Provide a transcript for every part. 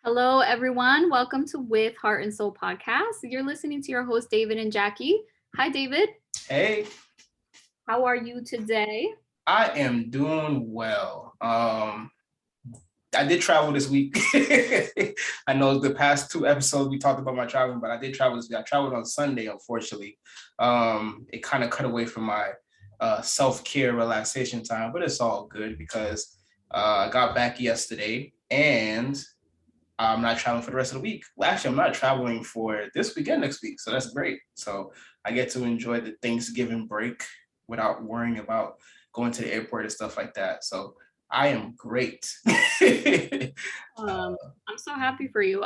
Hello, everyone. Welcome to With Heart and Soul podcast. You're listening to your hosts, David and Jackie. Hi, David. Hey, How are you today? I am doing well. I did travel this week. I know the past two episodes we talked about my traveling, but I did travel this week. I traveled on Sunday, unfortunately. It kind of cut away from my self-care relaxation time, but it's all good because I got back yesterday and I'm not traveling for the rest of the week. Well, actually, I'm not traveling for this weekend next week, so that's great. So I get to enjoy the Thanksgiving break without worrying about going to the airport and stuff like that. So I am great. I'm so happy for you.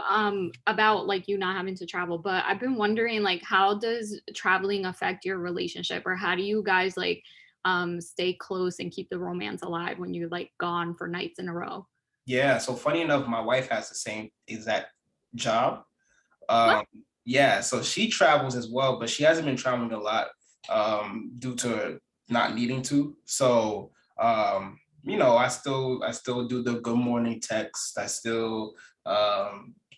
About like you not having to travel, but I've been wondering like how does traveling affect your relationship, or how do you guys like stay close and keep the romance alive when you're like gone for nights in a row? Yeah, so funny enough, my wife has the same exact job. What? Um, yeah, so she travels as well, but she hasn't been traveling a lot due to not needing to. So I still do the good morning text. I still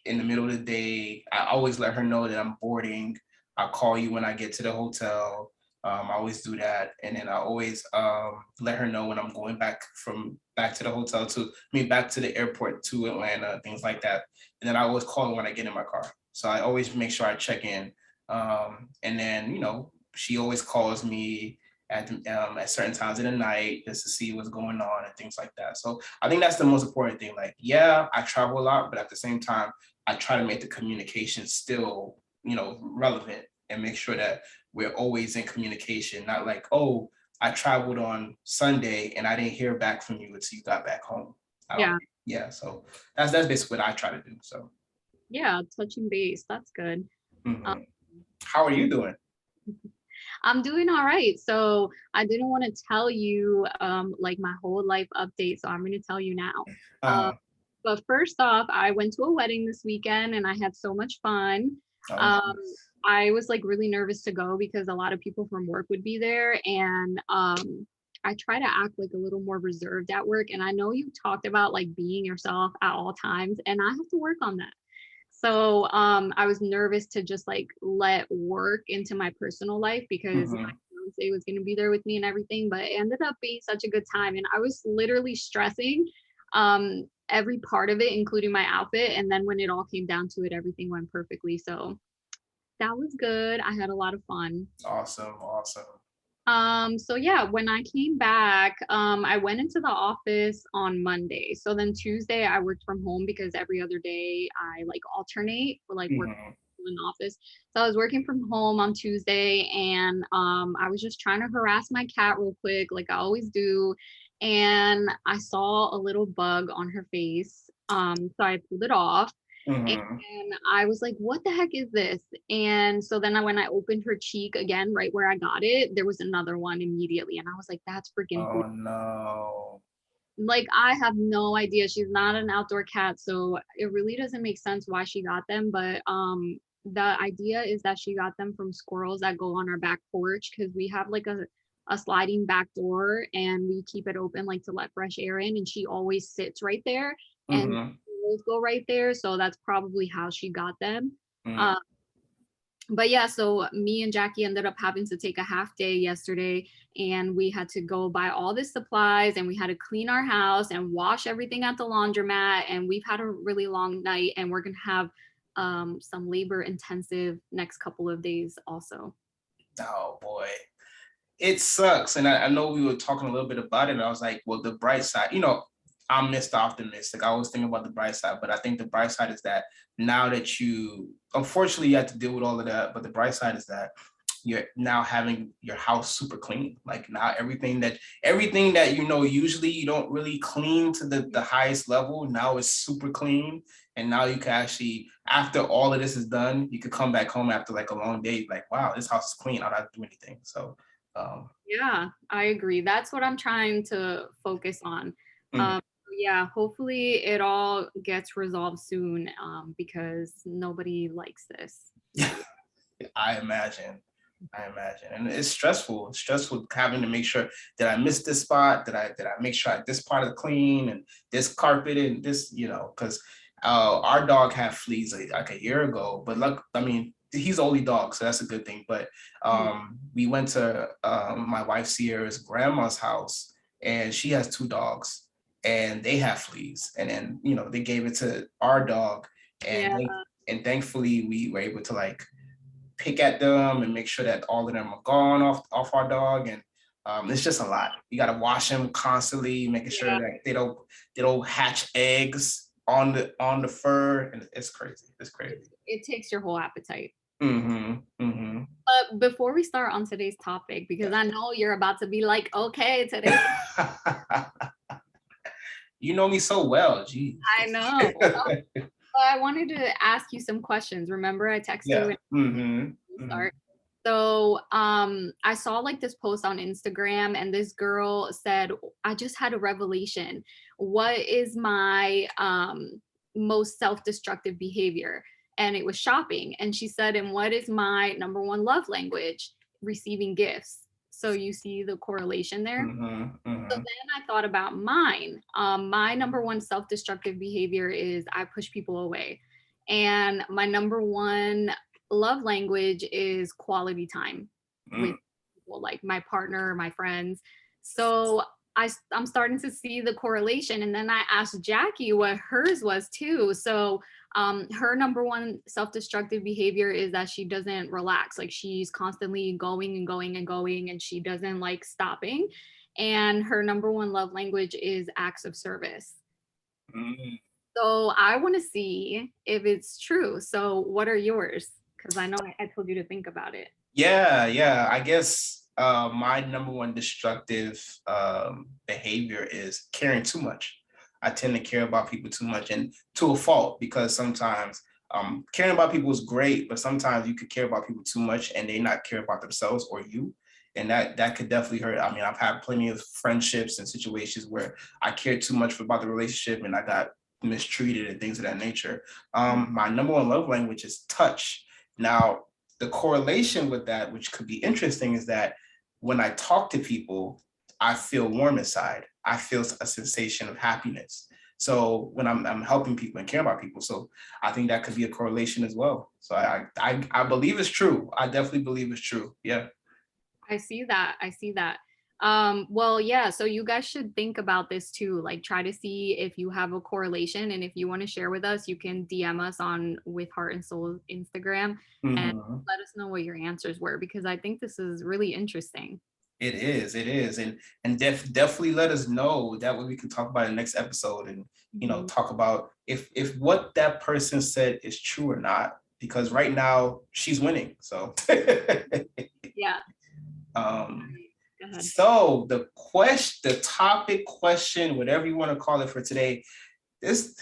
in the middle of the day, I always let her know that I'm boarding. I'll call you when I get to the hotel. I always do that, and then I always let her know when I'm going back to the hotel back to the airport to Atlanta, things like that. And then I always call her when I get in my car. So I always make sure I check in. And then, she always calls me at certain times in the night just to see what's going on and things like that. So I think that's the most important thing. Like, yeah, I travel a lot, but at the same time, I try to make the communication still, relevant and make sure that we're always in communication, not like, oh, I traveled on Sunday and I didn't hear back from you until you got back home. I don't, Yeah. yeah. So that's basically what I try to do. So, Yeah, touching base. That's good. Um, mhm. How are you doing? I'm doing all right. So I didn't want to tell you like my whole life update, so I'm going to tell you now. Um, Uh, but first off, I went to a wedding this weekend and I had so much fun. oh, Um, nice. I was like really nervous to go because a lot of people from work would be there, and I try to act like a little more reserved at work. And I know you talked about like being yourself at all times, and I have to work on that. So I was nervous to just like let work into my personal life because my Mhm. fiance was gonna be there with me and everything, but it ended up being such a good time. And I was literally stressing every part of it, including my outfit. And then when it all came down to it, everything went perfectly. So that was good. I had a lot of fun. Awesome, awesome. So yeah, when I came back, I went into the office on Monday. So then Tuesday I worked from home because every other day I like alternate for like work Mhm. in the office. So I was working from home on Tuesday, and I was just trying to harass my cat real quick, like I always do. And I saw a little bug on her face. So I pulled it off. Mhm. And I was like, what the heck is this? And so then when I opened her cheek again, right where I got it, there was another one immediately. And I was like, that's freaking Oh no. like, I have no idea. She's not an outdoor cat. So it really doesn't make sense why she got them. But the idea is that she got them from squirrels that go on our back porch because we have like a sliding back door and we keep it open like to let fresh air in. And she always sits right there and Mhm. squirrels go right there. So that's probably how she got them. Mhm. Uh, but yeah, so me and Jackie ended up having to take a half day yesterday, and we had to go buy all the supplies and we had to clean our house and wash everything at the laundromat. And we've had a really long night, and we're going to have some labor intensive next couple of days also. Oh boy. It sucks. And I know we were talking a little bit about it. And I was like, well, the bright side, I'm Mr. Optimistic. I always think about the bright side, but I think the bright side is that now that unfortunately, you have to deal with all of that. But the bright side is that you're now having your house super clean. Like now everything that usually you don't really clean to the highest level, now it's super clean. And now you can actually, after all of this is done, you could come back home after like a long day, like, wow, this house is clean. I don't have to do anything. So Yeah, I agree. That's what I'm trying to focus on. mhm. Um, yeah, hopefully it all gets resolved soon because nobody likes this. So I imagine. I imagine. And it's stressful. It's stressful having to make sure that I miss this spot, that I make sure this part of the clean and this carpet and this, because Our dog had fleas like a year ago, but I mean, he's only dog, so that's a good thing. But we went to my wife Sierra's grandma's house, and she has two dogs, and they have fleas. And then they gave it to our dog, and Yeah. thankfully we were able to like pick at them and make sure that all of them are gone off our dog. And it's just a lot. You got to wash them constantly, making sure Yeah. that they don't hatch eggs on the fur, and it's crazy. It's crazy. It takes your whole appetite. Mm-hmm. Mm-hmm. But before we start on today's topic, because I know you're about to be like, okay, today. You know me so well, geez. I know. I wanted to ask you some questions. Remember, I texted you Yeah. when Mm-hmm. we Mm-hmm. start. So I saw like this post on Instagram, and this girl said, I just had a revelation. What is my most self-destructive behavior? And it was shopping. And she said, and what is my number one love language? Receiving gifts. So you see the correlation there. Mm-hmm. So Mm-hmm. then I thought about mine. My number one self-destructive behavior is I push people away. And my number one love language is quality time with people, like my partner, my friends. So I'm starting to see the correlation. And then I asked Jacky what hers was too. So her number one self-destructive behavior is that she doesn't relax. Like she's constantly going and going and going, and she doesn't like stopping. And her number one love language is acts of service. Mm-hmm. So I want to see if it's true. So what are yours? Because I know I told you to think about it. Yeah. I guess my number one destructive behavior is caring too much. I tend to care about people too much, and to a fault, because sometimes caring about people is great, but sometimes you could care about people too much and they not care about themselves or you. And that could definitely hurt. I mean, I've had plenty of friendships and situations where I cared too much about the relationship and I got mistreated and things of that nature. My number one love language is touch. Now, the correlation with that, which could be interesting, is that when I talk to people, I feel warm inside. I feel a sensation of happiness. So when I'm helping people and care about people, so I think that could be a correlation as well. So I believe it's true. I definitely believe it's true. Yeah. I see that. I see that. Well, yeah, so you guys should think about this too. Like try to see if you have a correlation. And if you want to share with us, you can DM us on With Heart and Soul Instagram and Mm-hmm. let us know what your answers were, because I think this is really interesting. It is, and definitely let us know. That way we can talk about it next episode, and Mhm. talk about if what that person said is true or not. Because right now she's winning. So, Yeah. um, Go ahead. so the topic, question, whatever you want to call it for today. This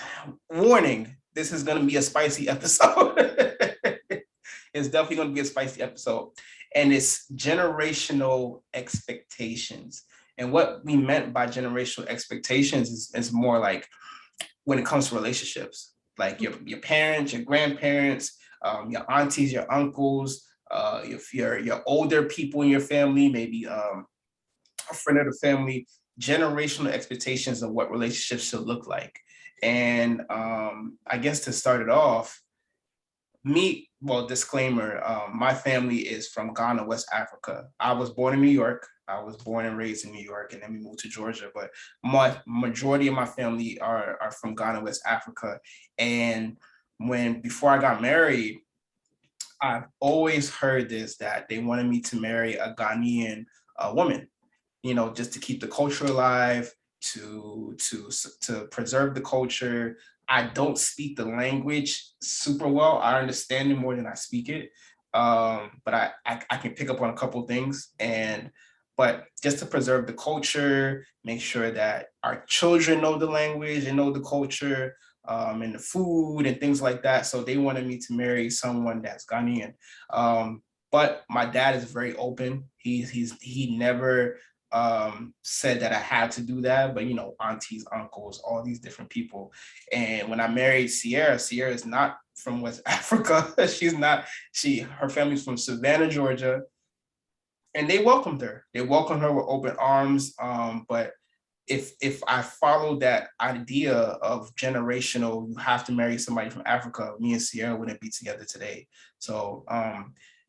warning. This is going to be a spicy episode. It's definitely going to be a spicy episode. And it's generational expectations. And what we meant by generational expectations is more like when it comes to relationships, like your parents, your grandparents, your aunties, your uncles, if your older people in your family, maybe a friend of the family, generational expectations of what relationships should look like. And I guess to start it off, disclaimer, my family is from Ghana, West Africa. I was born in New York. I was born and raised in New York, and then we moved to Georgia. But my majority of my family are from Ghana, West Africa. And before I got married, I've always heard this, that they wanted me to marry a Ghanaian woman, just to keep the culture alive, to preserve the culture. I don't speak the language super well. I understand it more than I speak it, but I can pick up on a couple of things. But just to preserve the culture, make sure that our children know the language and know the culture, and the food and things like that. So they wanted me to marry someone that's Ghanaian. But my dad is very open. He never said that I had to do that, but aunties, uncles, all these different people. And when I married Sierra is not from West Africa. Her family's from Savannah, Georgia, and they welcomed her. They welcomed her with open arms. But if I follow that idea of generational, you have to marry somebody from Africa, me and Sierra wouldn't be together today. So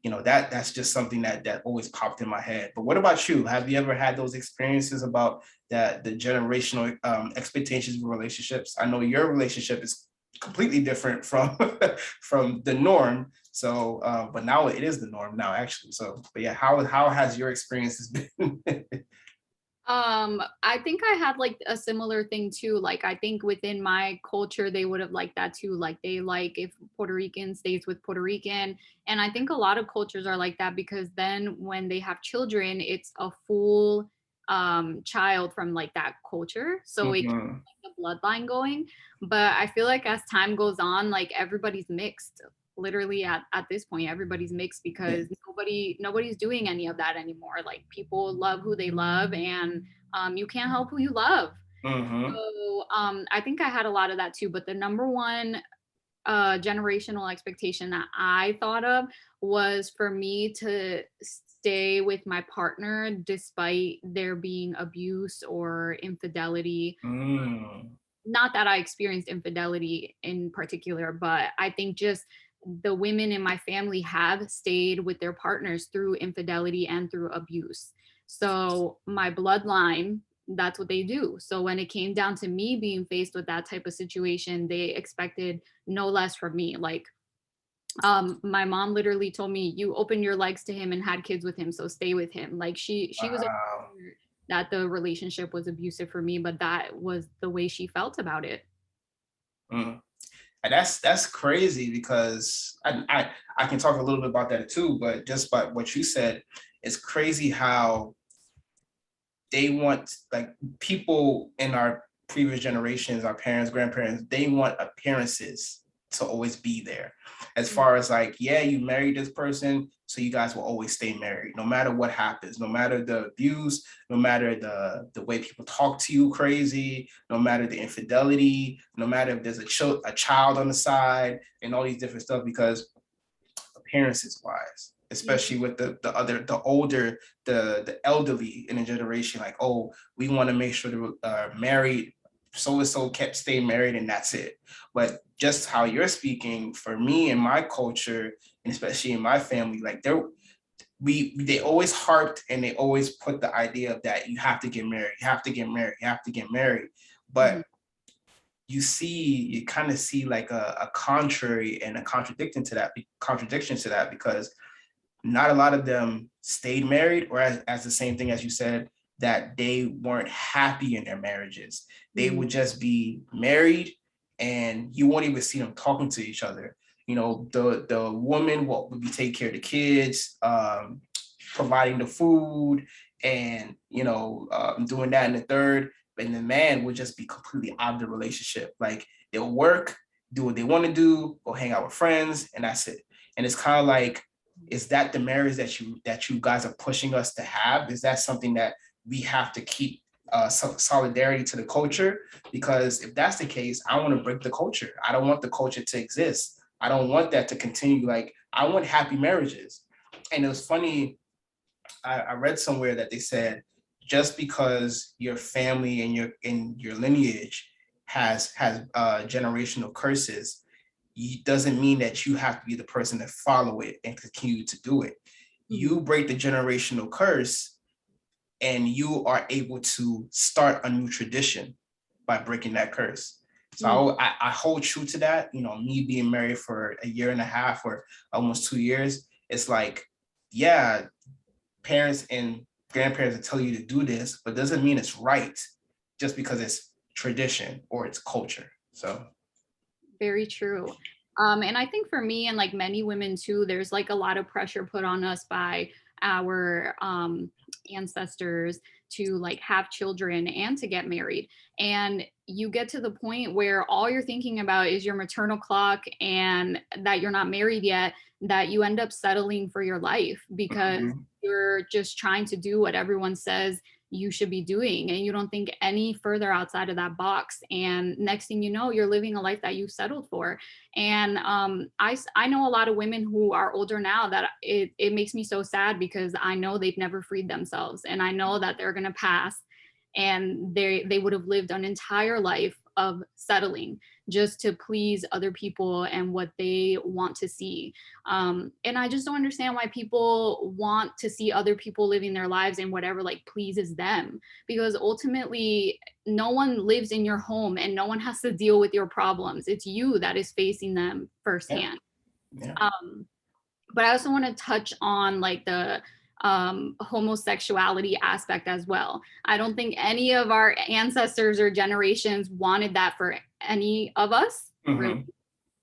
that's just something that always popped in my head. But what about you? Have you ever had those experiences about that the generational expectations of relationships? I know your relationship is completely different from from the norm. So, but now it is the norm now, actually. So, but yeah, how has your experiences been? I think I had like a similar thing too. Like I think within my culture they would have liked that too. Like they like if Puerto Rican stays with Puerto Rican. And I think a lot of cultures are like that because then when they have children, it's a full child from like that culture. So it keeps Mhm. like, the bloodline going. But I feel like as time goes on, like everybody's mixed. Literally at this point everybody's mixed Yeah. because nobody's doing any of that anymore. Like people love who they love, and you can't help who you love. Mhm. So I think I had a lot of that too. But the number one generational expectation that I thought of was for me to stay with my partner despite there being abuse or infidelity. Mm. Not that I experienced infidelity in particular, but I think just the women in my family have stayed with their partners through infidelity and through abuse. So my bloodline, that's what they do. So when it came down to me being faced with that type of situation, they expected no less from me. Like my mom literally told me, you opened your legs to him and had kids with him, so stay with him. Like she was Wow. aware that the relationship was abusive for me, but that was the way she felt about it. Mm. And that's crazy because I can talk a little bit about that too, but just by what you said, it's crazy how they want, like, people in our previous generations, our parents, grandparents, they want appearances to always be there. As far as like, yeah, you married this person, so you guys will always stay married, no matter what happens, no matter the abuse, no matter the way people talk to you crazy, no matter the infidelity, no matter if there's a child on the side, and all these different stuff, because appearances wise, especially with the older, the elderly in a generation, like, oh, we want to make sure they're married, so and so kept staying married, and that's it. But just how you're speaking, for me and my culture, and especially in my family, like they always harped and they always put the idea of that you have to get married, you have to get married, you have to get married. Mhm. But you kind of see like a contrary and a contradiction to that, because not a lot of them stayed married, or as the same thing as you said, that they weren't happy in their marriages. They Mhm. would just be married and you won't even see them talking to each other. The woman would be taking care of the kids, providing the food, and doing that in the third. And the man would just be completely out of the relationship. Like, they'll work, do what they want to do, go hang out with friends, and that's it. And it's kind of like, is that the marriage that you guys are pushing us to have? Is that something that we have to keep solidarity to the culture? Because if that's the case, I want to break the culture. I don't want the culture to exist. I don't want that to continue. Like, I want happy marriages. And it was funny, I read somewhere that they said, just because your family and your lineage has generational curses, doesn't mean that you have to be the person to follow it and continue to do it. Mhm. You break the generational curse and you are able to start a new tradition by breaking that curse. Mhm. So I hold true to that. Me being married for a year and a half or almost 2 years, it's like, yeah, parents and grandparents will tell you to do this, but doesn't mean it's right just because it's tradition or it's culture. So, Very true. And I think for me and like many women too, there's like a lot of pressure put on us by our ancestors to like have children and to get married. And you get to the point where all you're thinking about is your maternal clock and that you're not married yet, that you end up settling for your life because mhm. you're just trying to do what everyone says you should be doing and you don't think any further outside of that box, and next thing you know you're living a life that you settled for. And I know a lot of women who are older now that it makes me so sad because I know they've never freed themselves and I know that they're going to pass and they would have lived an entire life of settling just to please other people and what they want to see. And I just don't understand why people want to see other people living their lives and whatever like pleases them, because ultimately no one lives in your home and no one has to deal with your problems. It's you that is facing them Yeah. firsthand. Yeah. But I also want to touch on like the homosexuality aspect as well. I don't think any of our ancestors or generations wanted that for any of us, really. Mm-hmm.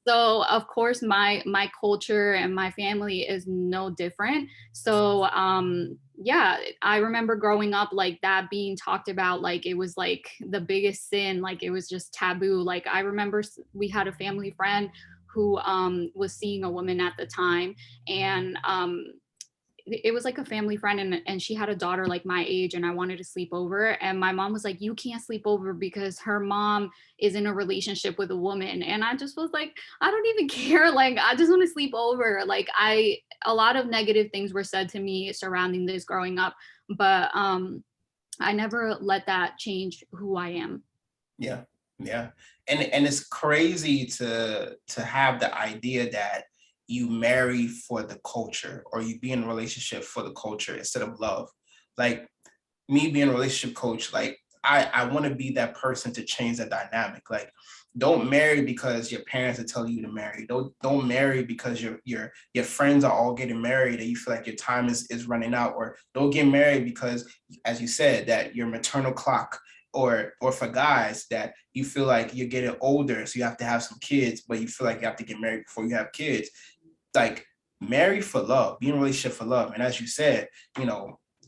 So of course my culture and my family is no different. So yeah, I remember growing up like that being talked about like it was like the biggest sin, like it was just taboo. Like I remember we had a family friend who was seeing a woman at the time, and it was like a family friend, and she had a daughter like my age, and I wanted to sleep over, and my mom was like, you can't sleep over because her mom is in a relationship with a woman. And I just was like, I don't even care, like I just want to sleep over. Like a lot of negative things were said to me surrounding this growing up, but I never let that change who I am. Yeah. Yeah. And it's crazy to have the idea that you marry for the culture or you be in a relationship for the culture instead of love. Like me being a relationship coach, like I want to be that person to change the dynamic. Like don't marry because your parents are telling you to marry. Don't marry because your friends are all getting married and you feel like your time is running out. Or don't get married because, as you said, that your maternal clock, or for guys that you feel like you're getting older, so you have to have some kids, but you feel like you have to get married before you have kids. Like marry for love, be in a relationship for love. And as you said,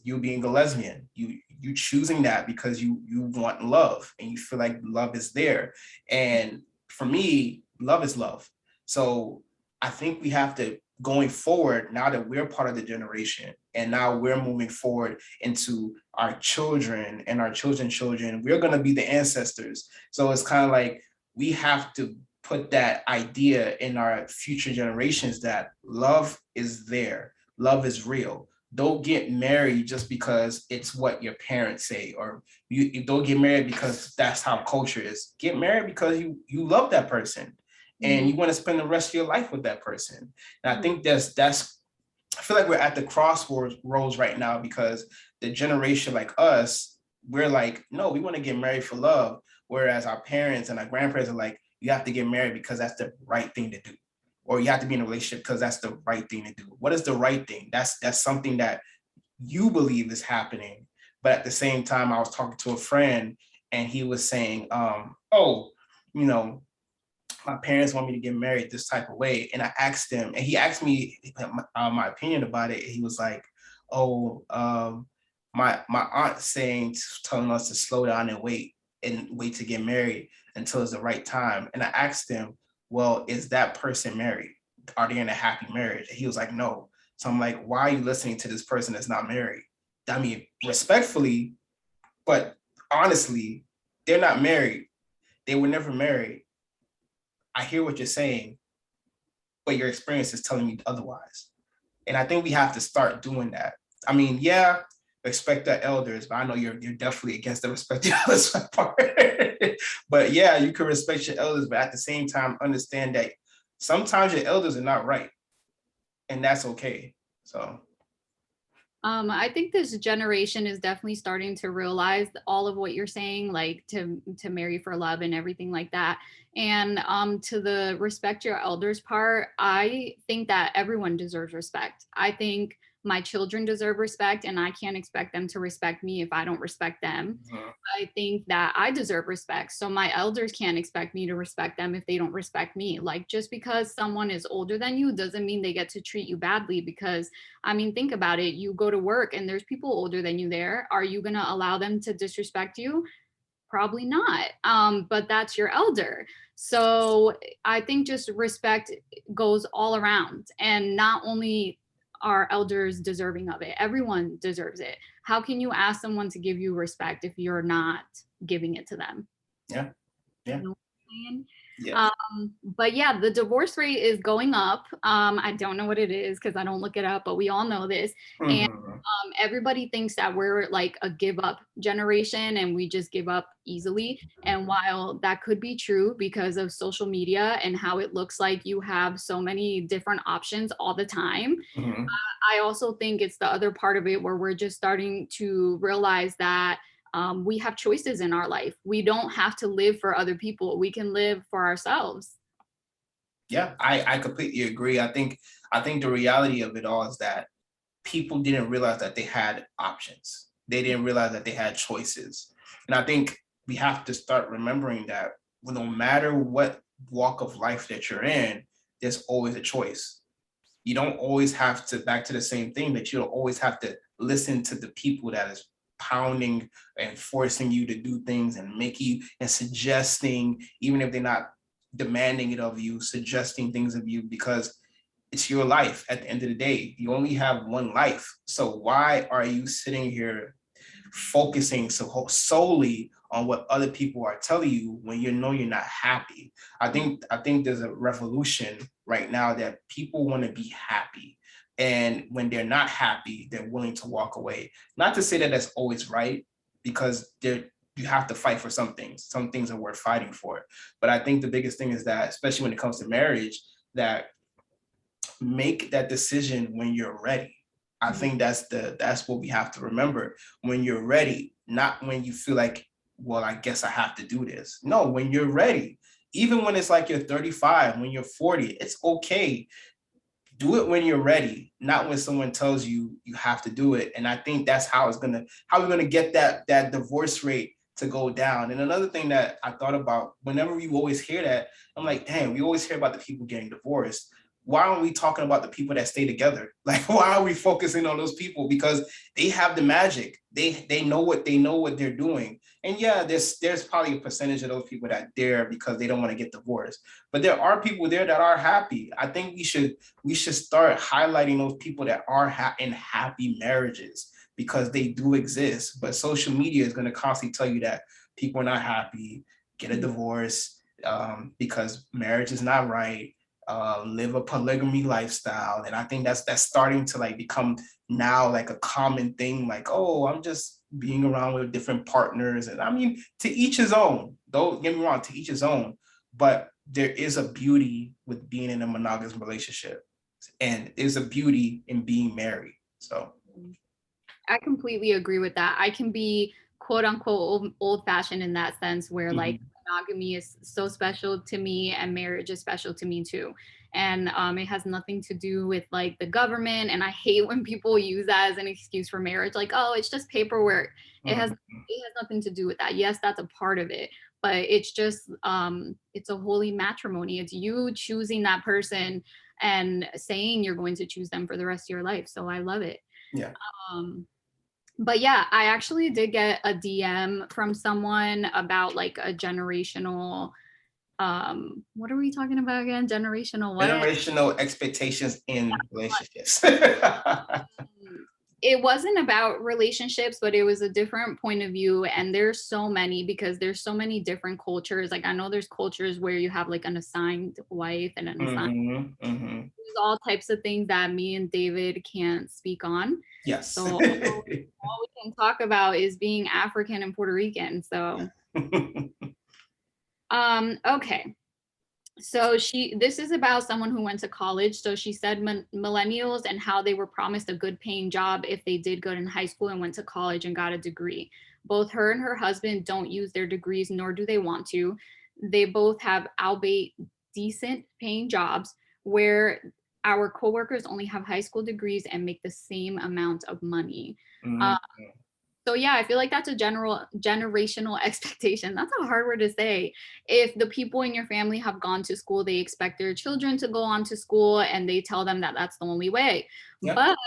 you being a lesbian, you choosing that because you want love and you feel like love is there. And for me, love is love. So I think we have to, going forward, now that we're part of the generation and now we're moving forward into our children and our children's children, we're going to be the ancestors. So it's kind of like we have to put that idea in our future generations that love is there, love is real. Don't get married just because it's what your parents say, or you don't get married because that's how culture is. Get married because you love that person and you want to spend the rest of your life with that person. And I think that's I feel like we're at the crossroads right now, because the generation like us, we're like, no, we want to get married for love. Whereas our parents and our grandparents are like, you have to get married because that's the right thing to do. Or you have to be in a relationship because that's the right thing to do. What is the right thing? That's something that you believe is happening. But at the same time, I was talking to a friend and he was saying, oh, you know, my parents want me to get married this type of way. And I asked him, and he asked me my opinion about it. He was like, oh, my aunt telling us to slow down and wait to get married until it's the right time. And I asked him, well, is that person married? Are they in a happy marriage? And he was like, no. So I'm like, why are you listening to this person that's not married? I mean, respectfully, but honestly, they're not married. They were never married. I hear what you're saying, but your experience is telling me otherwise. And I think we have to start doing that. I mean, yeah, respect the elders, but I know you're definitely against the respect the elders part. But yeah, you can respect your elders, but at the same time, understand that sometimes your elders are not right, and that's okay. So I think this generation is definitely starting to realize all of what you're saying, like to marry for love and everything like that. And to the respect your elders part, I think that everyone deserves respect. I think my children deserve respect, and I can't expect them to respect me if I don't respect them. I think that I deserve respect. So my elders can't expect me to respect them if they don't respect me. Like just because someone is older than you doesn't mean they get to treat you badly, because I mean, think about it. You go to work and there's people older than you there. Are you going to allow them to disrespect you? Probably not. But that's your elder. So I think just respect goes all around, and not only are elders deserving of it, everyone deserves it. How can you ask someone to give you respect if you're not giving it to them? yeah, yeah. You know? saying? Yeah. But yeah, the divorce rate is going up. I don't know what it is because I don't look it up, but we all know this. And Mhm. everybody thinks that we're like a give up generation and we just give up easily. And while that could be true because of social media and how it looks like you have so many different options all the time, Mhm. I also think it's the other part of it where we're just starting to realize that we have choices in our life. We don't have to live for other people. We can live for ourselves. Yeah, I completely agree. I think the reality of it all is that people didn't realize that they had options. They didn't realize that they had choices. And I think we have to start remembering that no matter what walk of life that you're in, there's always a choice. You don't always have to, back to the same thing, that you don't always have to listen to the people that is pounding and forcing you to do things and making you and suggesting, even if they're not demanding it of you, suggesting things of you, because it's your life. At the end of the day, you only have one life. So why are you sitting here focusing solely on what other people are telling you when you know you're not happy? I think there's a revolution right now that people want to be happy. And when they're not happy, they're willing to walk away. Not to say that that's always right, because you have to fight for some things. Some things are worth fighting for. But I think the biggest thing is that, especially when it comes to marriage, that make that decision when you're ready. I think that's what we have to remember. When you're ready, not when you feel like, well, I guess I have to do this. No, when you're ready. Even when it's like you're 35, when you're 40, it's okay. Do it when you're ready, not when someone tells you you have to do it. And I think that's how we're gonna get that divorce rate to go down. And another thing that I thought about, whenever you always hear that, I'm like, damn, we always hear about the people getting divorced. Why aren't we talking about the people that stay together? Like, why are we focusing on those people? Because they have the magic. They know what they're doing. And yeah, there's probably a percentage of those people that dare because they don't want to get divorced. But there are people there that are happy. I think we should start highlighting those people that are in happy marriages, because they do exist. But social media is going to constantly tell you that people are not happy, get a divorce, because marriage is not right, live a polygamy lifestyle. And I think that's starting to like become now like a common thing, like, oh, I'm just being around with different partners. And I mean, to each his own. Don't get me wrong, to each his own. But there is a beauty with being in a monogamous relationship, and there's a beauty in being married. So I completely agree with that. I can be quote unquote old fashioned in that sense where like mhm, monogamy is so special to me and marriage is special to me too. And it has nothing to do with like the government. And I hate when people use that as an excuse for marriage, like, oh, it's just paperwork. mhm. It has nothing to do with that. Yes, that's a part of it, but it's just it's a holy matrimony. It's you choosing that person and saying you're going to choose them for the rest of your life. So I love it. Yeah. Um, but yeah, I actually did get a DM from someone about like a generational what are we talking about again? Generational what? Generational expectations in relationships. It wasn't about relationships, but it was a different point of view. And there's so many because there's so many different cultures. Like I know there's cultures where you have like an assigned wife and an assigned, Mhm, mhm. there's all types of things that me and David can't speak on. Yes. So all we can talk about is being African and Puerto Rican. So okay. So this is about someone who went to college. So she said millennials and how they were promised a good paying job if they did good in high school and went to college and got a degree. Both her and her husband don't use their degrees, nor do they want to. They both have albeit decent paying jobs where our coworkers only have high school degrees and make the same amount of money. Mhm. So yeah, I feel like that's a general generational expectation. That's a hard word to say. If the people in your family have gone to school, they expect their children to go on to school and they tell them that that's the only way. Yep. But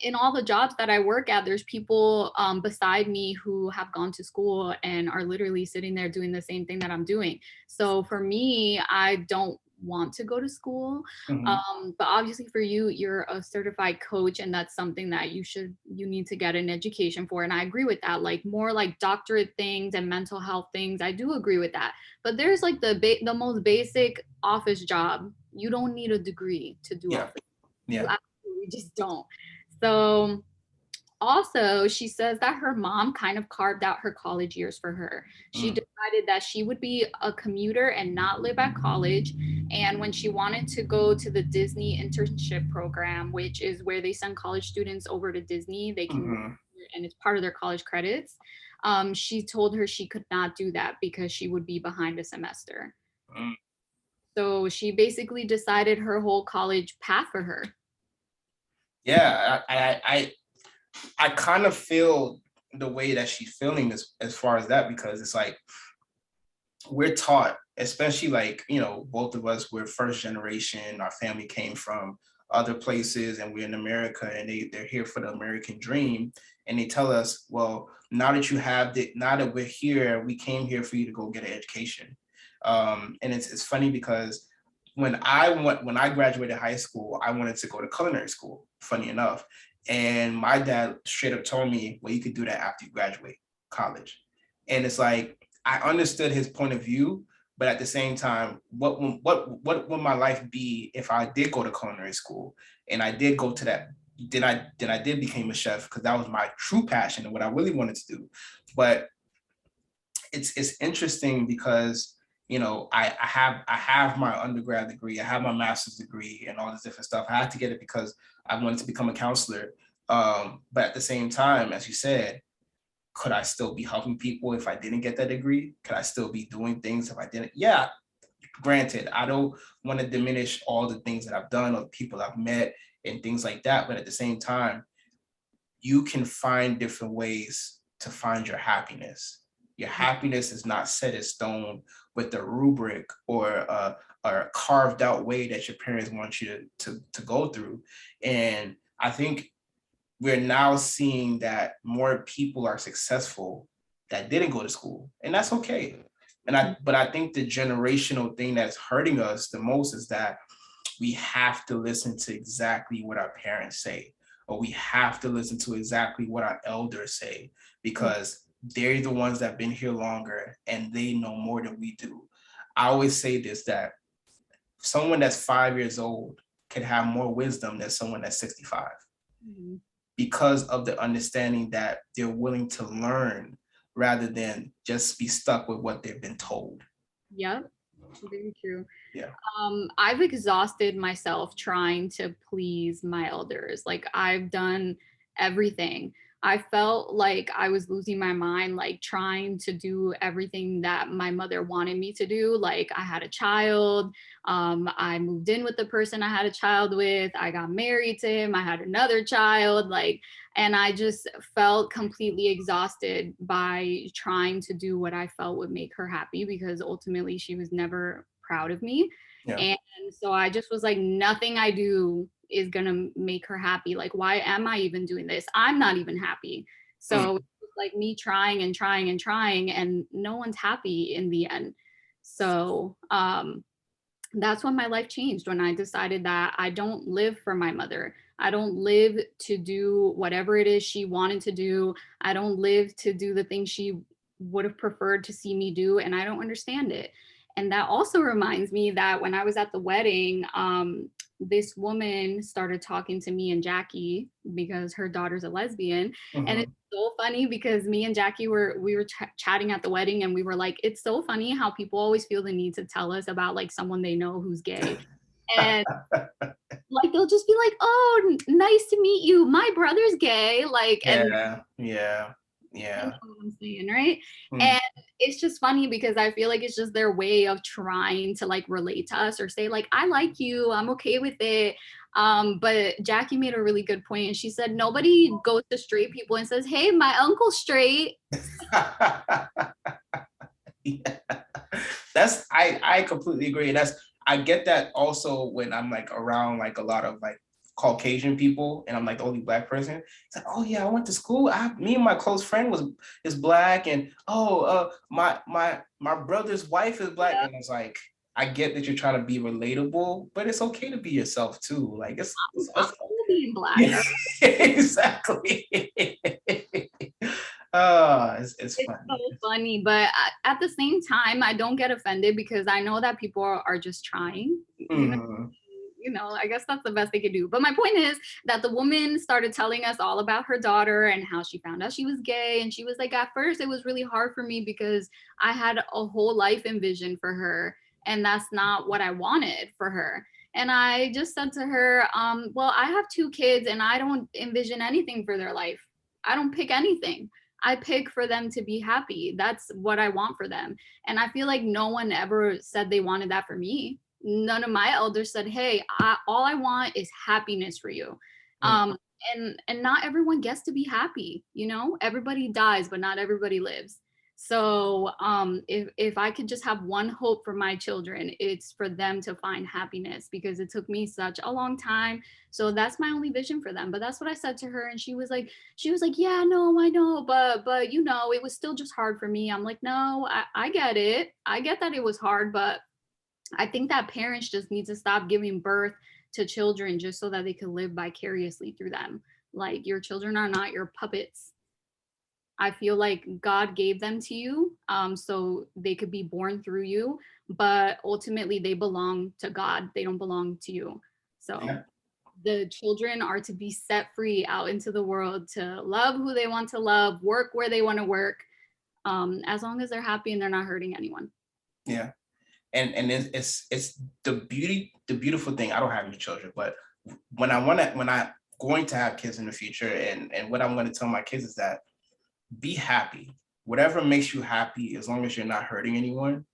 in all the jobs that I work at, there's people beside me who have gone to school and are literally sitting there doing the same thing that I'm doing. So for me, I don't want to go to school. Mhm. But obviously for you, you're a certified coach, and that's something that you need to get an education for. And I agree with that. Like more like doctorate things and mental health things, I do agree with that. But there's like the most basic office job. You don't need a degree to do Yeah. office. You Yeah. absolutely just don't. So also, she says that her mom kind of carved out her college years for her. She Mm. decided that she would be a commuter and not live at college. And when she wanted to go to the Disney internship program, which is where they send college students over to Disney, they can, Mhm. and it's part of their college credits. She told her she could not do that because she would be behind a semester. Mm. So she basically decided her whole college path for her. Yeah, I kind of feel the way that she's feeling as far as that, because it's like we're taught, especially like, both of us, we're first generation, our family came from other places and we're in America, and they're here for the American dream. And they tell us, well, now that we're here, we came here for you to go get an education. And it's funny because when I graduated high school, I wanted to go to culinary school, funny enough. And my dad straight up told me, well, you could do that after you graduate college. And it's like, I understood his point of view, but at the same time, what would my life be if I did go to culinary school and I did go to that? Then I did become a chef, because that was my true passion and what I really wanted to do. But it's interesting because I have my undergrad degree, I have my master's degree, and all this different stuff. I had to get it because I wanted to become a counselor. But at the same time, as you said, could I still be helping people if I didn't get that degree? Could I still be doing things if I didn't? Yeah, granted, I don't want to diminish all the things that I've done or the people I've met and things like that. But at the same time, you can find different ways to find your happiness. Your happiness is not set in stone with a rubric or a carved out way that your parents want you to go through. And I think we're now seeing that more people are successful that didn't go to school, and that's okay. But I think the generational thing that's hurting us the most is that we have to listen to exactly what our parents say, or we have to listen to exactly what our elders say, because they're the ones that have been here longer and they know more than we do. I always say this, that someone that's 5 years old can have more wisdom than someone that's 65, Mm-hmm. because of the understanding that they're willing to learn rather than just be stuck with what they've been told. Yep, very true. Yeah. I've exhausted myself trying to please my elders. Like I've done everything. I felt like I was losing my mind, like trying to do everything that my mother wanted me to do. Like I had a child. I moved in with the person I had a child with. I got married to him. I had another child. And I just felt completely exhausted by trying to do what I felt would make her happy, because ultimately she was never proud of me. Yeah. And so I just was like, nothing I do is gonna make her happy. Like, why am I even doing this? I'm not even happy. Mm. So it's like me trying and trying and trying, and no one's happy in the end. So that's when my life changed, when I decided that I don't live for my mother. I don't live to do whatever it is she wanted to do. I don't live to do the things she would have preferred to see me do, and I don't understand it. And that also reminds me that when I was at the wedding, this woman started talking to me and Jacky because her daughter's a lesbian. And it's Mhm. so funny because me and Jacky were chatting at the wedding, and we were like, it's so funny how people always feel the need to tell us about like someone they know who's gay. And like they'll just be like, oh, nice to meet you, my brother's gay, like, and Yeah, yeah, you know yeah. what I'm saying, right? Mm. And it's just funny because I feel like it's just their way of trying to like relate to us or say like, I like you, I'm okay with it. But Jacky made a really good point, and she said nobody goes to straight people and says, hey, my uncle's straight. Yeah. I completely agree. I get that also when I'm like around like a lot of like Caucasian people and I'm like the only black person. It's like, oh yeah, I went to school. Me and my close friend is black, and my brother's wife is black, Yeah. and it's like, I get that you're trying to be relatable, but it's okay to be yourself too. Like I'm cool being black. yeah, exactly. It's It's so funny. funny, but at the same time, I don't get offended because I know that people are just trying. Mhm. I guess that's the best they could do. But my point is that the woman started telling us all about her daughter and how she found out she was gay. And she was like, at first, it was really hard for me because I had a whole life envisioned for her. And that's not what I wanted for her. And I just said to her, well, I have 2 kids and I don't envision anything for their life. I don't pick anything. I pick for them to be happy. That's what I want for them. And I feel like no one ever said they wanted that for me. None of my elders said, hey, all I want is happiness for you. Mm. um and not everyone gets to be happy. Everybody dies but not everybody lives. So if I could just have one hope for my children, it's for them to find happiness, because it took me such a long time. So that's my only vision for them. But that's what I said to her, and she was like, yeah, no, I know, but it was still just hard for me. I'm like, no, I get it. I get that it was hard, but I think that parents just need to stop giving birth to children just so that they can live vicariously through them. Like, your children are not your puppets. I feel like God gave them to you, so they could be born through you, but ultimately they belong to God. They don't belong to you. So Yeah. the children are to be set free out into the world to love who they want to love, work where they want to work, as long as they're happy and they're not hurting anyone. Yeah. And it's the beautiful thing. I don't have any children, but when I going to have kids in the future, and what I'm going to tell my kids is that be happy. Whatever makes you happy, as long as you're not hurting anyone,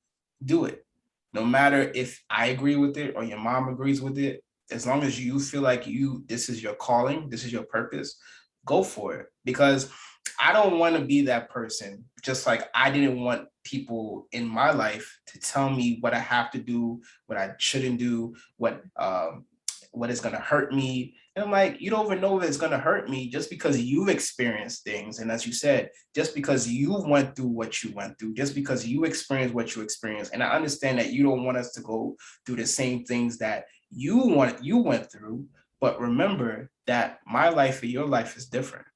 do it. No matter if I agree with it or your mom agrees with it, as long as you feel like this is your calling, this is your purpose, go for it. Because I don't want to be that person. Just like I didn't want people in my life to tell me what I have to do, what I shouldn't do, what is going to hurt me. And I'm like, you don't even know if it's going to hurt me just because you've experienced things. And as you said, just because you went through what you went through, just because you experienced what you experienced. And I understand that you don't want us to go through the same things that you went through. But remember that my life and your life is different.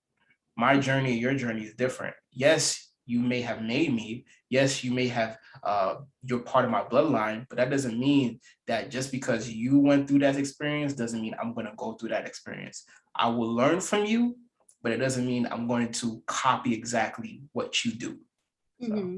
My journey and your journey is different. Yes, you may have made me. Yes, you may have, you're part of my bloodline, but that doesn't mean that just because you went through that experience doesn't mean I'm going to go through that experience. I will learn from you, but it doesn't mean I'm going to copy exactly what you do. So. Mm-hmm.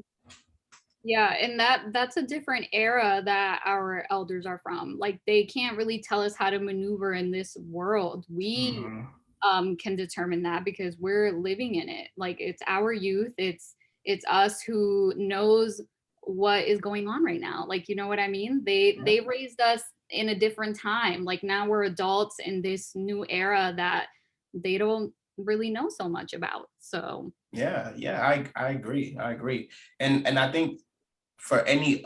Yeah, and that's a different era that our elders are from. Like, they can't really tell us how to maneuver in this world. We Mhm. can determine that because we're living in it. Like, it's our youth. It's us who knows what is going on right now. Like, you know what I mean? They raised us in a different time. Like, now we're adults in this new era that they don't really know so much about. So Yeah, I agree. I agree. And I think for any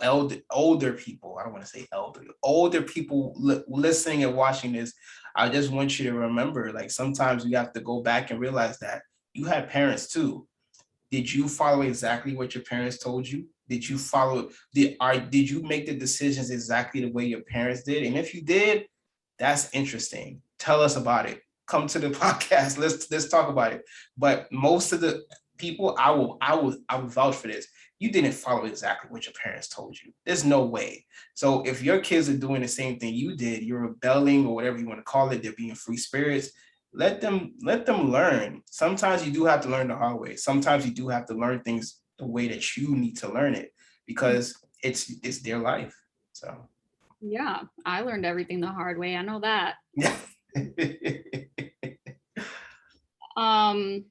older people, I don't want to say elderly, older people listening and watching this, I just want you to remember, like, sometimes we have to go back and realize that you had parents too. Did you follow exactly what your parents told you? Did you follow, did you make the decisions exactly the way your parents did? And if you did, that's interesting. Tell us about it. Come to the podcast. Let's talk about it. But most of the people, I will vouch for this. You didn't follow exactly what your parents told you. There's no way. So if your kids are doing the same thing you did, you're rebelling or whatever you want to call it, they're being free spirits. Let them learn. Sometimes you do have to learn the hard way. Sometimes you do have to learn things the way that you need to learn it, because it's their life. So yeah, I learned everything the hard way. I know that. yeah. Um,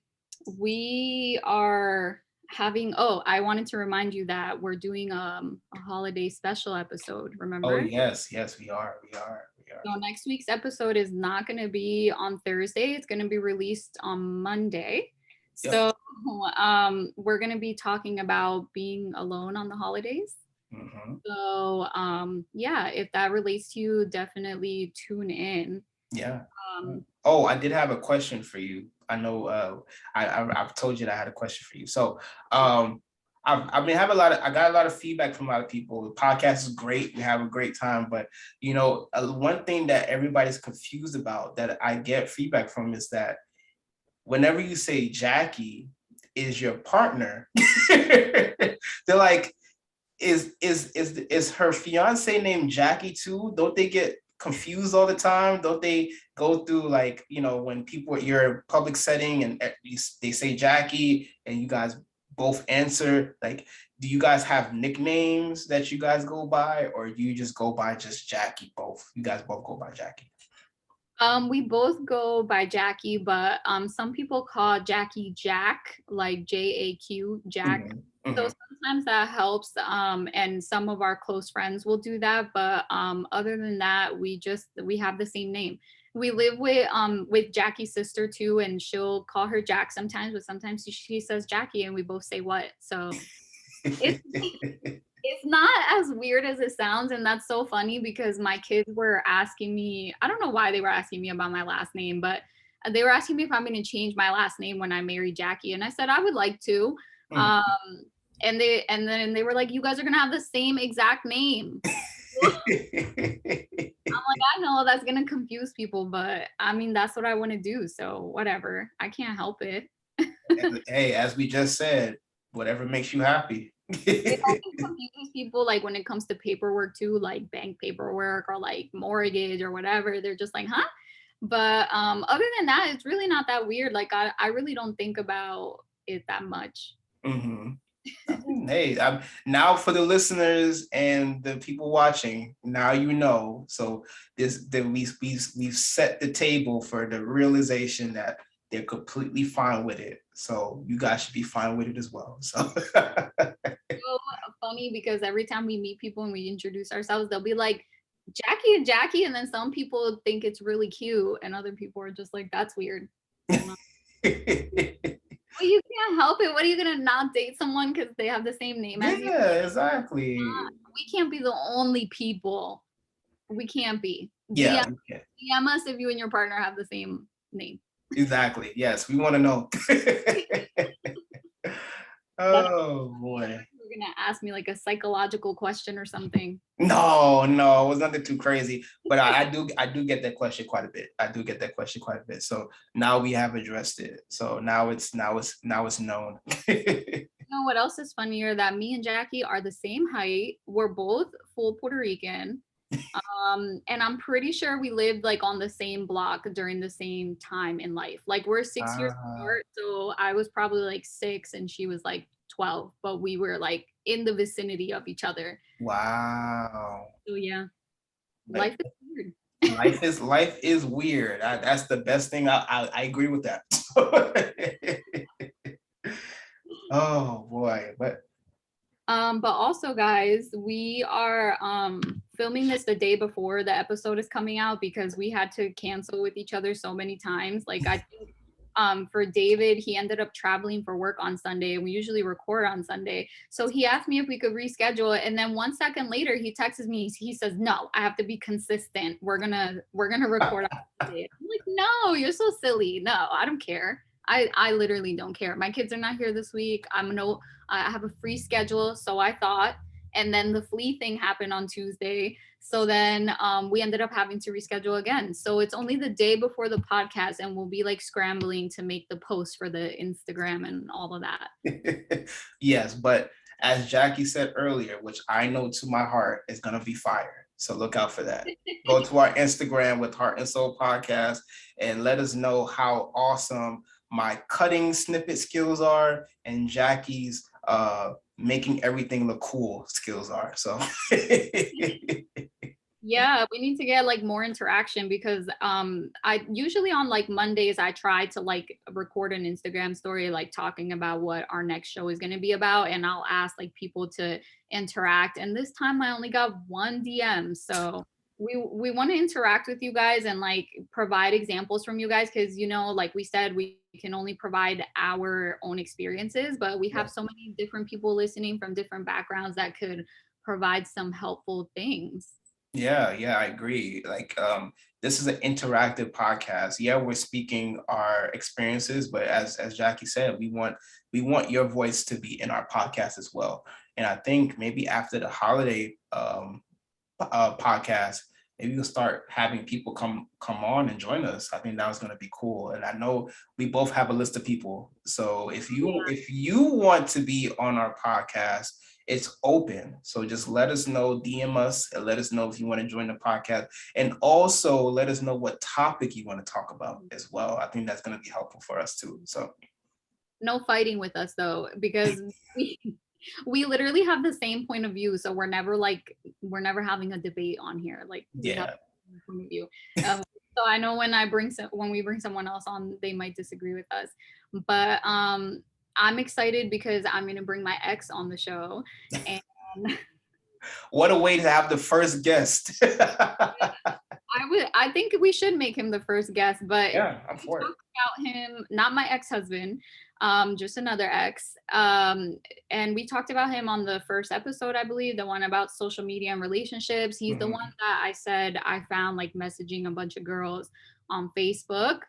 we are having, I wanted to remind you that we're doing a holiday special episode, Oh remember? yes, we are. So next week's episode is not going to be on Thursday. It's going to be released on Monday. Yep. So we're going to be talking about being alone on the holidays. Hmm. So yeah, if that relates to you, definitely tune in. Yeah. Um, Oh, I did have a question for you. I know, I've told you that I had a question for you. So, I got a lot of feedback from a lot of people. The podcast is great. We have a great time, but one thing that everybody's confused about that I get feedback from is that whenever you say Jacky is your partner, they're like, is her fiance named Jacky too? Don't they get confused all the time? Don't they go through when people you're in a public setting and they say Jacky and you guys both answer, like, do you guys have nicknames that you guys go by, or do you just go by just Jacky? You guys both go by Jacky? We both go by Jacky, but some people call Jacky Jack, like Jaq, Jack. Mm-hmm. So sometimes that helps, and some of our close friends will do that. But other than that, we have the same name. We live with Jackie's sister too, and she'll call her Jack sometimes, but sometimes she says Jacky, and we both say what. So it's it's not as weird as it sounds, and that's so funny because my kids were asking me, I don't know why they were asking me about my last name, but they were asking me if I'm going to change my last name when I marry Jacky, and I said I would like to. Mm-hmm. And then they were like, you guys are going to have the same exact name. I'm like, I know that's going to confuse people, but I mean, that's what I want to do, so whatever. I can't help it. Hey, as we just said, whatever makes you happy. It also confuses people, like when it comes to paperwork too, like bank paperwork or like mortgage or whatever. They're just like, huh? But other than that, it's really not that weird. Like I really don't think about it that much. Mm-hmm. Hey, now for the listeners and the people watching, now you know. So we've set the table for the realization that they're completely fine with it. So you guys should be fine with it as well. So So funny because every time we meet people and we introduce ourselves, they'll be like, Jacky and Jacky, and then some people think it's really cute, and other people are just like, that's weird. Well, you can't help it. What are you gonna not date someone because they have the same name as you? Yeah, exactly. We can't be the only people. We can't be. Yeah, DM us if you and your partner have the same name. Exactly. Yes, we want to know. Oh boy. You're gonna ask me like a psychological question or something. No, it was nothing too crazy. But I do get that question quite a bit. I do get that question quite a bit. So now we have addressed it. So now it's known. You know what else is funnier? That me and Jacky are the same height. We're both full Puerto Rican. And I'm pretty sure we lived like on the same block during the same time in life. Like we're 6 years apart, so I was probably like 6 and she was like 12, but we were like in the vicinity of each other. Wow. So yeah, life is weird. life is weird. That's the best thing. I agree with that. Oh boy, but also guys, we are filming this the day before the episode is coming out because we had to cancel with each other so many times. Like I think for David, he ended up traveling for work on Sunday, and we usually record on Sunday. So he asked me if we could reschedule it, and then 1 second later, he texts me. He says, "No, I have to be consistent. We're gonna record on Sunday." I'm like, "No, you're so silly. No, I don't care. I literally don't care. My kids are not here this week. I have a free schedule, so I thought." And then the flea thing happened on Tuesday. So then we ended up having to reschedule again. So it's only the day before the podcast, and we'll be like scrambling to make the post for the Instagram and all of that. Yes, but as Jacky said earlier, which I know to my heart is going to be fire. So look out for that. Go to our Instagram with Heart and Soul Podcast and let us know how awesome my cutting snippet skills are and Jacky's making everything look cool skills are. So yeah, we need to get like more interaction because I usually on like Mondays I try to like record an Instagram story like talking about what our next show is going to be about, and I'll ask like people to interact, and this time I only got one DM. So we want to interact with you guys and like provide examples from you guys because like we said, we can only provide our own experiences, but we have so many different people listening from different backgrounds that could provide some helpful things. Yeah, I agree. Like, this is an interactive podcast. Yeah, we're speaking our experiences, but as Jacky said, we want your voice to be in our podcast as well. And I think maybe after the holiday podcast, maybe we'll start having people come on and join us. I think that was going to be cool. And I know we both have a list of people. So if you want to be on our podcast, it's open. So just let us know, DM us, and let us know if you want to join the podcast. And also let us know what topic you want to talk about as well. I think that's going to be helpful for us too. So No fighting with us though, because we, we literally have the same point of view. So we're never having a debate on here. Like we have yeah. the same point of view. So I know when we bring someone else on, they might disagree with us. But I'm excited because I'm gonna bring my ex on the show. And What a way to have the first guest. I think we should make him the first guest, but Yeah, I'm we for it. talked about him, not my ex-husband, just another ex. And we talked about him on the first episode, I believe, the one about social media and relationships. He's the one Mhm. that I said I found like messaging a bunch of girls on Facebook.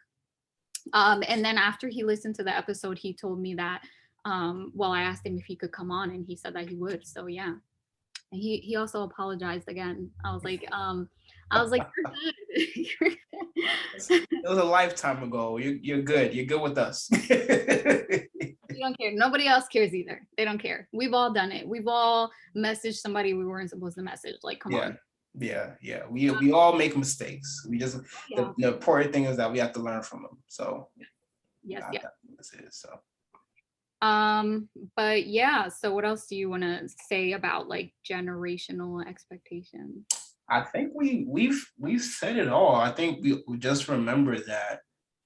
And then after he listened to the episode, he told me that well, I asked him if he could come on and he said that he would. So yeah. And he also apologized again. I was like, you're good. You're good. It was a lifetime ago. You're good. You're good with us. You don't care. Nobody else cares either. They don't care. We've all done it. We've all messaged somebody we weren't supposed to message. Like, come Yeah, on. yeah. We all make mistakes. We just Yeah. the important thing is that we have to learn from them. So Yes, yeah, yes. that's it. So But yeah, so what else do you want to say about like generational expectations? I think we've said it all. I think we just remember that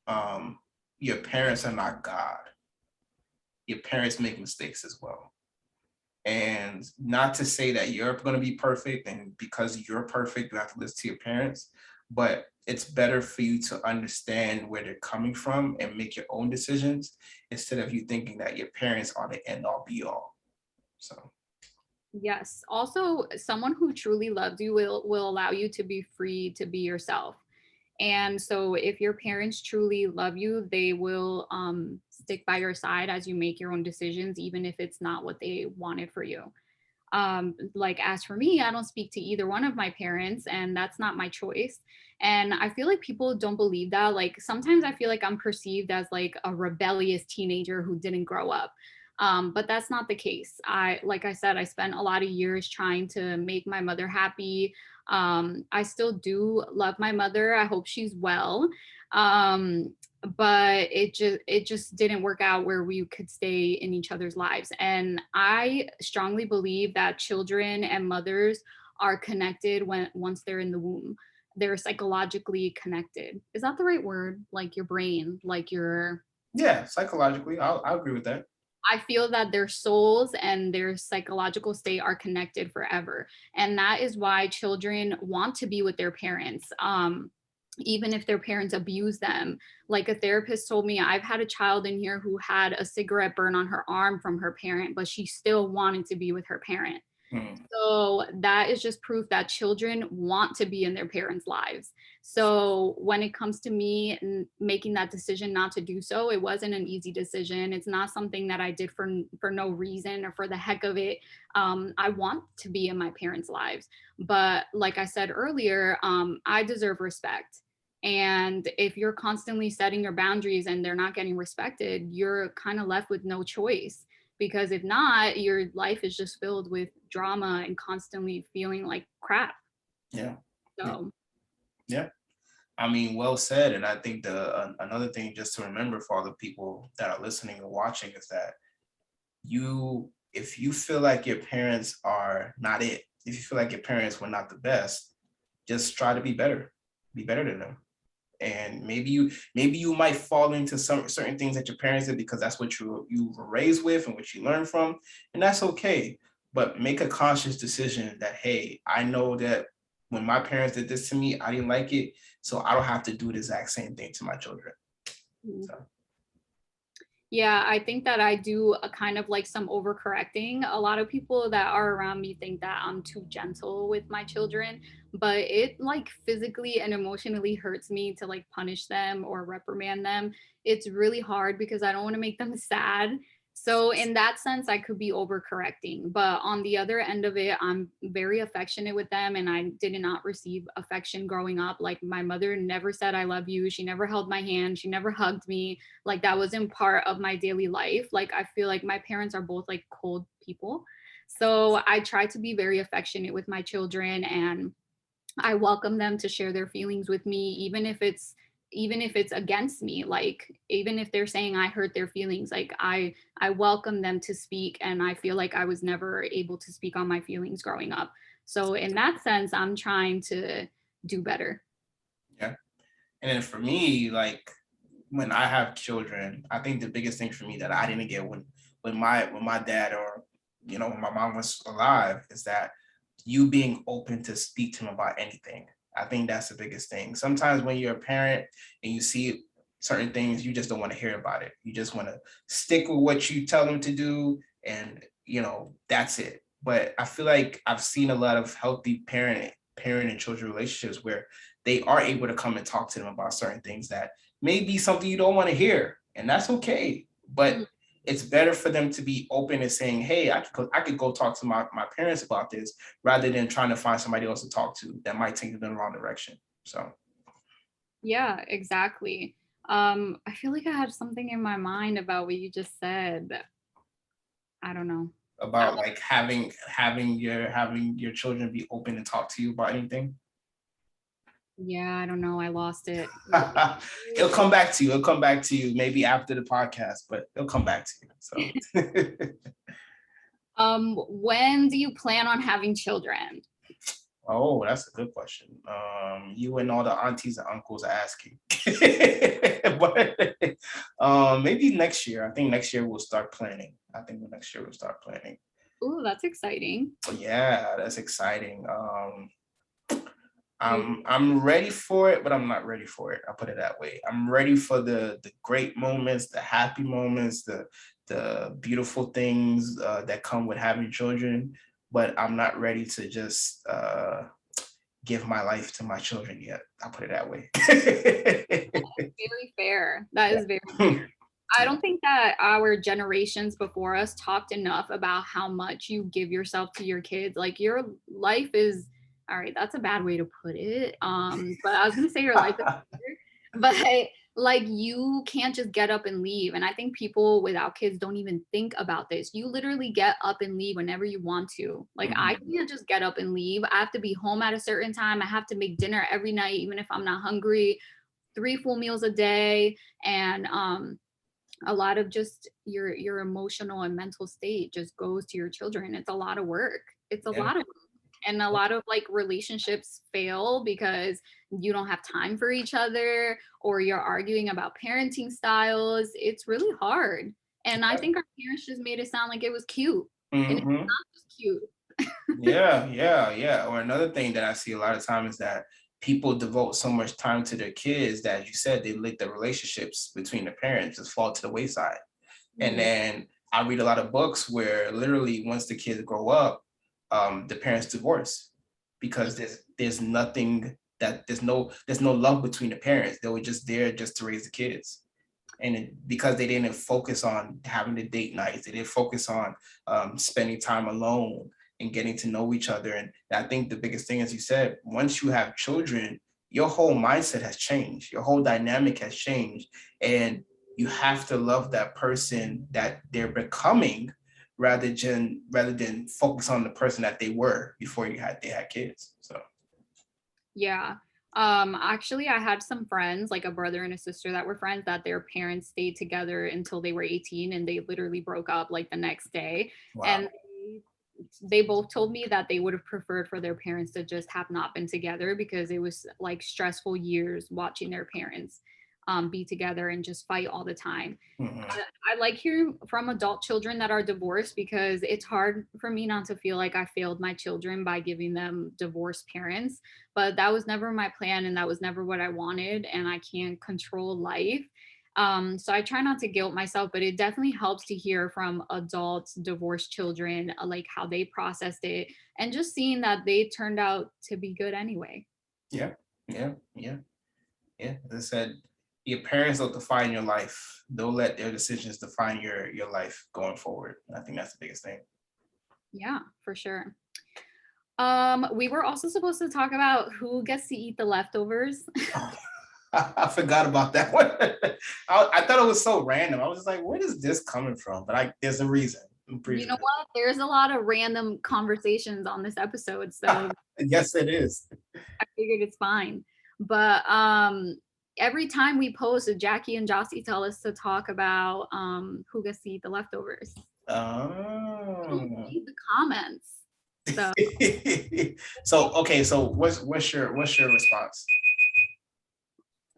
um your parents are not God. Your parents make mistakes as well. And not to say that you're going to be perfect, and because you're perfect, you have to listen to your parents, but it's better for you to understand where they're coming from and make your own decisions instead of you thinking that your parents are the end all be all. So, Yes. Also, someone who truly loves you will allow you to be free to be yourself. And so if your parents truly love you, they will stick by your side as you make your own decisions, even if it's not what they wanted for you. Like as for me, I don't speak to either one of my parents, and that's not my choice. And I feel like people don't believe that. Like sometimes I feel like I'm perceived as like a rebellious teenager who didn't grow up. But that's not the case. Like I said, I spent a lot of years trying to make my mother happy. I still do love my mother. I hope she's well. Um, but it just didn't work out where we could stay in each other's lives. And I strongly believe that children and mothers are connected when once they're in the womb. They're psychologically connected. Is that the right word? Like your brain, like your yeah, psychologically, I'll agree with that. I feel that their souls and their psychological state are connected forever. And that is why children want to be with their parents. Even if their parents abuse them. Like a therapist told me, I've had a child in here who had a cigarette burn on her arm from her parent, but she still wanted to be with her parent. Mhm. So that is just proof that children want to be in their parents' lives. So when it comes to me making that decision not to do so, it wasn't an easy decision. It's not something that I did for no reason or for the heck of it. I want to be in my parents' lives, but like I said earlier, I deserve respect. And if you're constantly setting your boundaries and they're not getting respected, you're kind of left with no choice, because if not, your life is just filled with drama and constantly feeling like crap. Yeah, So yeah. I mean, well said. And I think another thing just to remember for all the people that are listening and watching is that if you feel like your parents are not it, if you feel like your parents were not the best, just try to be better than them. And maybe you might fall into some certain things that your parents did because that's what you were raised with and what you learned from, and that's okay. But make a conscious decision that, hey, I know that when my parents did this to me, I didn't like it, so I don't have to do the exact same thing to my children. So Yeah, I think that I do a kind of like some overcorrecting. A lot of people that are around me think that I'm too gentle with my children, but it like physically and emotionally hurts me to like punish them or reprimand them. It's really hard because I don't want to make them sad. So in that sense, I could be overcorrecting. But on the other end of it, I'm very affectionate with them, and I did not receive affection growing up. Like my mother never said I love you. She never held my hand. She never hugged me. Like that wasn't part of my daily life. Like I feel like my parents are both like cold people. So I try to be very affectionate with my children, and I welcome them to share their feelings with me, even if it's against me. Like even if they're saying I hurt their feelings, like I welcome them to speak, and I feel like I was never able to speak on my feelings growing up. So in that sense, I'm trying to do better. Yeah. And then for me, like when I have children, I think the biggest thing for me that I didn't get when my dad or when my mom was alive is that you being open to speak to them about anything. I think that's the biggest thing. Sometimes when you're a parent and you see certain things, you just don't want to hear about it. You just want to stick with what you tell them to do, and that's it. But I feel like I've seen a lot of healthy parent and children relationships where they are able to come and talk to them about certain things that may be something you don't want to hear, and that's okay. But Mhm. it's better for them to be open and saying, hey, I could go talk to my parents about this rather than trying to find somebody else to talk to that might take them in the wrong direction. So Yeah, exactly. I feel like I had something in my mind about what you just said. I don't know. about like having your children be open and talk to you about anything. Yeah, I don't know. I lost it. It'll come back to you. It'll come back to you maybe after the podcast, but it'll come back to you. So When do you plan on having children? oh, that's a good question. You and all the aunties and uncles are asking. But maybe next year. I think next year we'll start planning. I think next year we'll start planning. Ooh, that's exciting. Yeah, that's exciting. You, I'm ready for it, but I'm not ready for it. I'll put it that way. I'm ready for the great moments, the happy moments, the beautiful things that come with having children, but I'm not ready to just give my life to my children yet. I'll put it that way. very fair. That is very Yeah. fair. I don't think that our generations before us talked enough about how much you give yourself to your kids. Like your life is, all right, that's a bad way to put it. But I was gonna say your life is but like you can't just get up and leave. And I think people without kids don't even think about this. You literally get up and leave whenever you want to. Like I Mhm. can't just get up and leave. I have to be home at a certain time. I have to make dinner every night even if I'm not hungry, 3 full meals a day. And a lot of just your emotional and mental state just goes to your children. It's a lot of work. It's a Yeah. lot of work. And a lot of like relationships fail because you don't have time for each other, or you're arguing about parenting styles. It's really hard. And I think our parents just made it sound like it was cute. And it's Hmm. not just cute. Yeah, yeah, yeah. Or another thing that I see a lot of time is that people devote so much time to their kids that, as you said, they let the relationships between the parents just fall to the wayside. And Mhm. then I read a lot of books where literally once the kids grow up, the parents divorce because there's nothing that there's no love between the parents. They were just there just to raise the kids. And because they didn't focus on having the date nights, they didn't focus on spending time alone and getting to know each other. And I think the biggest thing, as you said, once you have children, your whole mindset has changed, your whole dynamic has changed, and you have to love that person that they're becoming rather than focus on the person that they were before they had kids. So Yeah. Actually, I had some friends, like a brother and a sister that were friends, that their parents stayed together until they were 18 and they literally broke up like the next day. wow. And they both told me that they would have preferred for their parents to just have not been together because it was like stressful years watching their parents be together and just fight all the time. Mhm. I like hearing from adult children that are divorced because it's hard for me not to feel like I failed my children by giving them divorced parents. But that was never my plan and that was never what I wanted. And I can't control life. So I try not to guilt myself, but it definitely helps to hear from adults, divorced children, like how they processed it, and just seeing that they turned out to be good anyway. Yeah, yeah, yeah, yeah. As I said, your parents don't define your life. They'll let their decisions define your life going forward. I think that's the biggest thing. Yeah, for sure. We were also supposed to talk about who gets to eat the leftovers. Oh, I forgot about that one. I thought it was so random. I was just like, where is this coming from? But there's a reason. I'm pretty You know sure. what? There's a lot of random conversations on this episode, so Yes, it is. I figured it's fine. But every time we post, Jackie and Jossie tell us to talk about who gets to eat the leftovers. We don't Oh. read the comments. So So okay, so what's your response?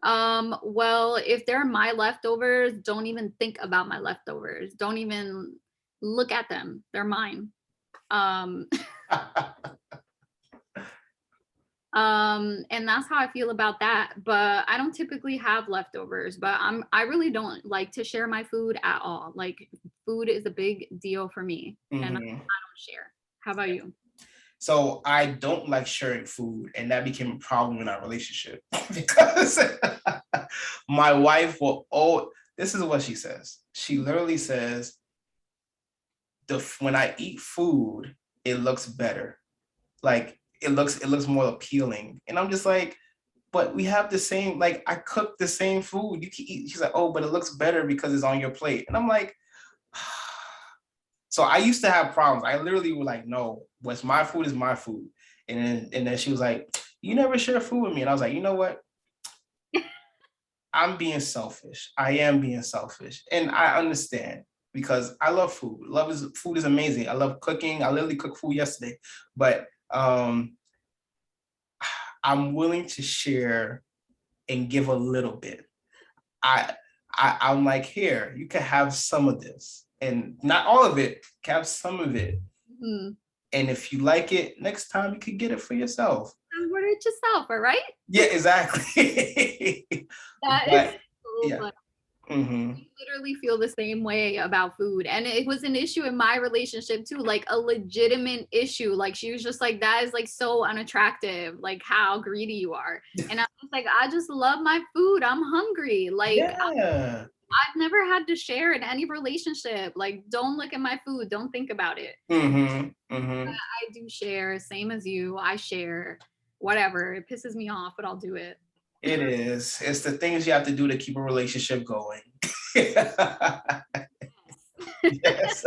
well, if they're my leftovers, don't even think about my leftovers. Don't even look at them. They're mine. Um and that's how I feel about that. But I don't typically have leftovers, but I really don't like to share my food at all. Like food is a big deal for me, and I Mhm. don't share. How about you? So I don't like sharing food, and that became a problem in our relationship because my wife will. Oh, this is what she says. She literally says, when I eat food, it looks better. Like it looks more appealing, and I'm just like, but we have the same. Like I cook the same food. You can eat. She's like, oh, but it looks better because it's on your plate, and I'm like. So I used to have problems. I literally was like, no, what's my food is my food. And then she was like, you never share food with me. And I was like, you know what? I'm being selfish. I am being selfish. And I understand because I love food. Food is amazing. I love cooking. I literally cooked food yesterday. But I'm willing to share and give a little bit. I, I'm like, here, you can have some of this. And not all of it, have some of it. Hmm. And if you like it, next time you could get it for yourself. Order it yourself, all right? Yeah, exactly. That is But so yeah. funny. Hmm. I literally feel the same way about food. And it was an issue in my relationship too, like a legitimate issue. Like she was just like, that is like so unattractive, like how greedy you are. And I was like, I just love my food. I'm hungry. Like Yeah. I've never had to share in any relationship. Like, don't look at my food. Don't think about it. Hmm. Hmm. I do share, same as you. I share whatever. It pisses me off, but I'll do it. It is. It's the things you have to do to keep a relationship going. Yes.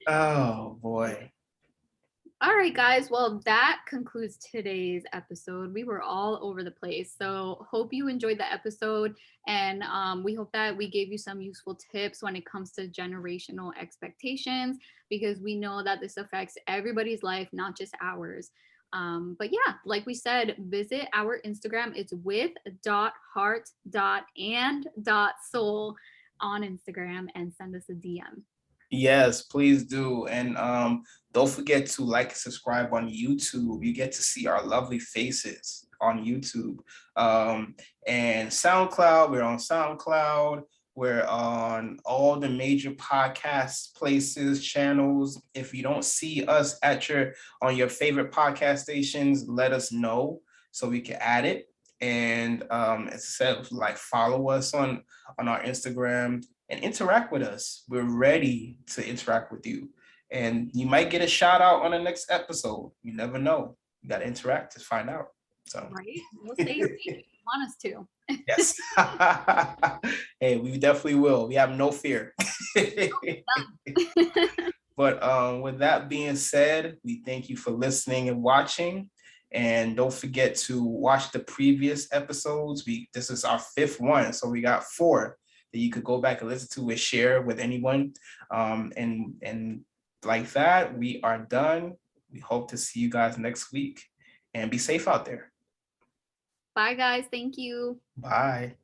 Oh boy. All right, guys. Well, that concludes today's episode. We were all over the place. So, hope you enjoyed the episode. And we hope that we gave you some useful tips when it comes to generational expectations, because we know that this affects everybody's life, not just ours. But yeah, like we said, visit our Instagram. It's with.heart.and.soul on Instagram and send us a DM. Yes, please do. And don't forget to like and subscribe on YouTube. You get to see our lovely faces on YouTube. And SoundCloud, we're on SoundCloud. We're on all the major podcast places, channels. If you don't see us on your favorite podcast stations, let us know so we can add it. And as I said, like follow us on our Instagram and interact with us. We're ready to interact with you. And you might get a shout out on the next episode. You never know. You got to interact to find out. So, Right? We'll say your name if you want us to. yes. Hey, we definitely will. We have no fear. But with that being said, we thank you for listening and watching. And don't forget to watch the previous episodes. This is our 5th one, so we got 4 that you could go back and listen to and share with anyone. And like that, we are done. We hope to see you guys next week, and be safe out there. Bye, guys. Thank you. Bye.